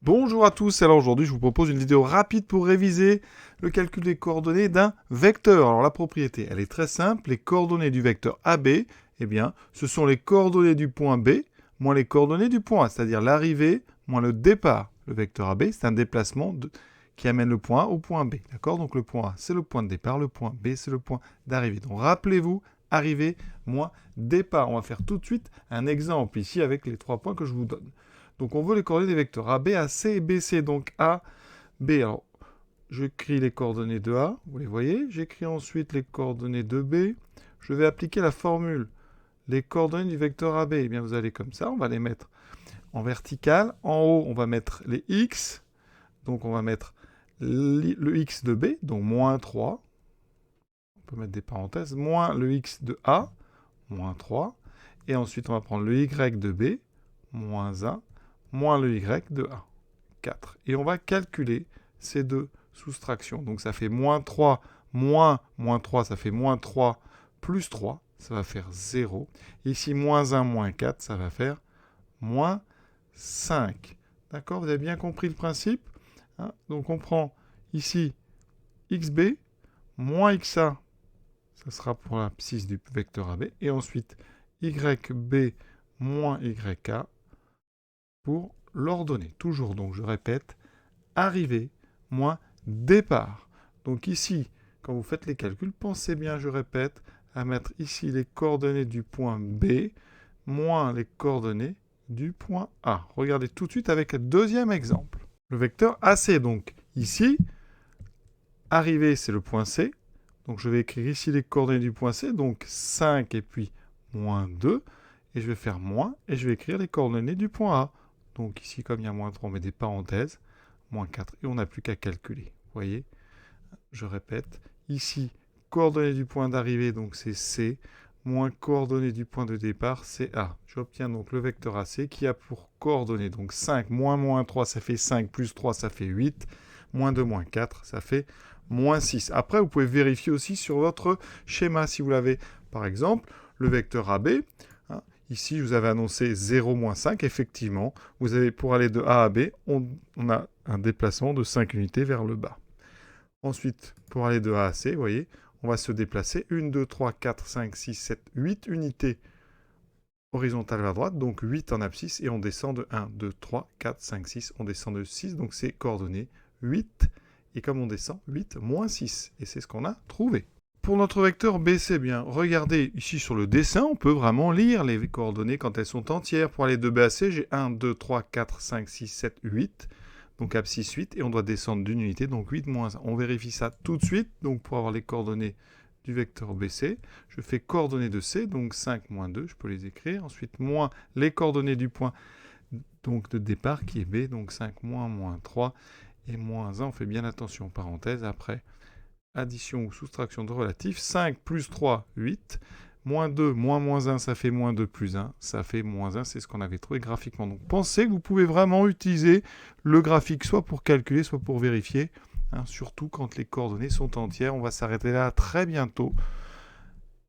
Bonjour à tous, alors aujourd'hui je vous propose une vidéo rapide pour réviser le calcul des coordonnées d'un vecteur. Alors la propriété, elle est très simple, les coordonnées du vecteur AB, eh bien, ce sont les coordonnées du point B moins les coordonnées du point A, c'est-à-dire l'arrivée moins le départ. Le vecteur AB, c'est un déplacement qui amène le point A au point B, d'accord? Donc le point A, c'est le point de départ, le point B, c'est le point d'arrivée. Donc rappelez-vous, arrivée moins départ. On va faire tout de suite un exemple ici avec les 3 points que je vous donne. Donc on veut les coordonnées des vecteurs A, B, A, C et B, C. Donc A, B. Alors, j'écris les coordonnées de A, vous les voyez. J'écris ensuite les coordonnées de B. Je vais appliquer la formule. Les coordonnées du vecteur AB, eh bien vous allez comme ça, on va les mettre en vertical. En haut, on va mettre les X. Donc on va mettre le X de B, donc moins 3. On peut mettre des parenthèses. Moins le X de A, moins 3. Et ensuite, on va prendre le Y de B, moins 1. Moins le Y de A, 4. Et on va calculer ces deux soustractions. Donc ça fait moins 3, moins 3, ça fait moins 3 plus 3, ça va faire 0. Ici, moins 1, moins 4, ça va faire moins 5. D'accord? Vous avez bien compris le principe, hein? Donc on prend ici XB, moins XA, ça sera pour l'abscisse du vecteur AB, et ensuite YB moins YA pour l'ordonnée. Toujours, donc je répète, arrivée moins départ. Donc ici, quand vous faites les calculs, pensez bien, je répète, à mettre ici les coordonnées du point B moins les coordonnées du point A. Regardez tout de suite avec le deuxième exemple. Le vecteur AC, donc ici, arrivée, c'est le point C. Donc je vais écrire ici les coordonnées du point C, donc 5 et puis moins 2. Et je vais faire moins, et je vais écrire les coordonnées du point A. Donc ici, comme il y a moins 3, on met des parenthèses, moins 4, et on n'a plus qu'à calculer. Vous voyez? Je répète, ici, coordonnées du point d'arrivée, donc c'est C, moins coordonnées du point de départ, c'est A. J'obtiens donc le vecteur AC qui a pour coordonnées, donc 5 moins 3, ça fait 5, plus 3, ça fait 8, moins 2, moins 4, ça fait moins 6. Après, vous pouvez vérifier aussi sur votre schéma, si vous l'avez. Par exemple, le vecteur AB, hein, ici, je vous avais annoncé 0, moins 5. Effectivement, vous avez, pour aller de A à B, on a un déplacement de 5 unités vers le bas. Ensuite, pour aller de A à C, vous voyez, on va se déplacer 1, 2, 3, 4, 5, 6, 7, 8 unités horizontales vers droite, donc 8 en abscisse, et on descend de 1, 2, 3, 4, 5, 6, on descend de 6, donc c'est coordonnées 8, et comme on descend, 8 moins 6, et c'est ce qu'on a trouvé. Pour notre vecteur BC, bien, regardez ici sur le dessin, on peut vraiment lire les coordonnées quand elles sont entières. Pour aller de B à C, j'ai 1, 2, 3, 4, 5, 6, 7, 8. Donc abscisse 8, et on doit descendre d'une unité, donc 8 moins 1. On vérifie ça tout de suite, donc pour avoir les coordonnées du vecteur BC, je fais coordonnées de C, donc 5 moins 2, je peux les écrire. Ensuite, moins les coordonnées du point donc de départ qui est B, donc 5 moins 3, et moins 1, on fait bien attention, parenthèse, après addition ou soustraction de relatifs, 5 plus 3, 8, moins 2, moins 1, ça fait moins 2 plus 1, ça fait moins 1, c'est ce qu'on avait trouvé graphiquement. Donc pensez que vous pouvez vraiment utiliser le graphique soit pour calculer, soit pour vérifier, hein, surtout quand les coordonnées sont entières. On va s'arrêter là très bientôt